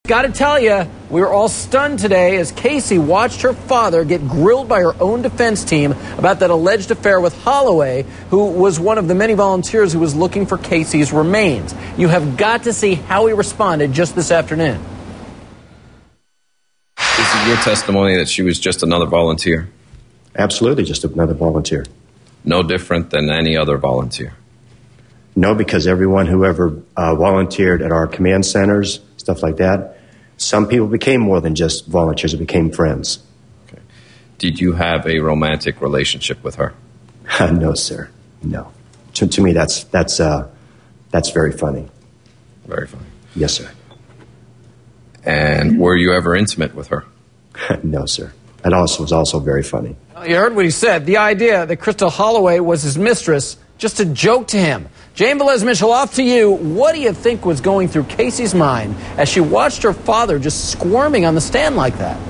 Gotta tell you, we were all stunned today as Casey watched her father get grilled by her own defense team about that alleged affair with Holloway, who was one of the many volunteers who was looking for Casey's remains. You have got to see how he responded just this afternoon. Is it your testimony that she was just another volunteer? Absolutely, just another volunteer. No different than any other volunteer? No, because everyone who ever volunteered at our command centers, stuff like that, some people became more than just volunteers, they became friends. Okay. Did you have a romantic relationship with her? No, sir. No. To me, that's very funny. Very funny. Yes, sir. And were you ever intimate with her? No, sir. That also was also very funny. You heard what he said. The idea that Crystal Holloway was his mistress, just a joke to him. Jane Velez Mitchell, off to you. What do you think was going through Casey's mind as she watched her father just squirming on the stand like that?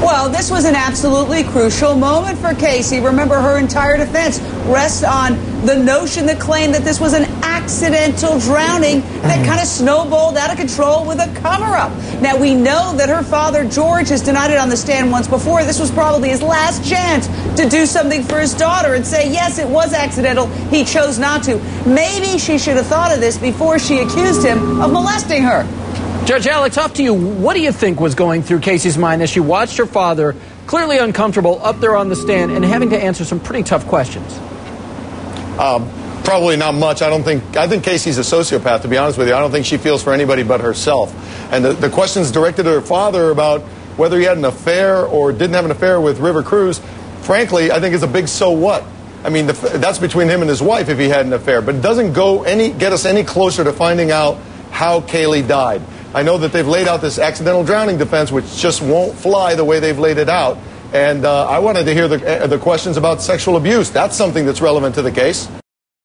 Well, this was an absolutely crucial moment for Casey. Remember, her entire defense rests on the notion, the claim that this was an accidental drowning that kind of snowballed out of control with a cover-up. Now, we know that her father, George, has denied it on the stand once before. This was probably his last chance to do something for his daughter and say, yes, it was accidental. He chose not to. Maybe she should have thought of this before she accused him of molesting her. Judge Alex, off to you. What do you think was going through Casey's mind as she watched her father, clearly uncomfortable, up there on the stand and having to answer some pretty tough questions? Probably not much. I think Casey's a sociopath, to be honest with you. I don't think she feels for anybody but herself. And the questions directed at her father about whether he had an affair or didn't have an affair with River Cruz, frankly, I think is a big so what. I mean, that's between him and his wife if he had an affair. But it doesn't get us any closer to finding out how Kaylee died. I know that they've laid out this accidental drowning defense, which just won't fly the way they've laid it out. And I wanted to hear the questions about sexual abuse. That's something that's relevant to the case.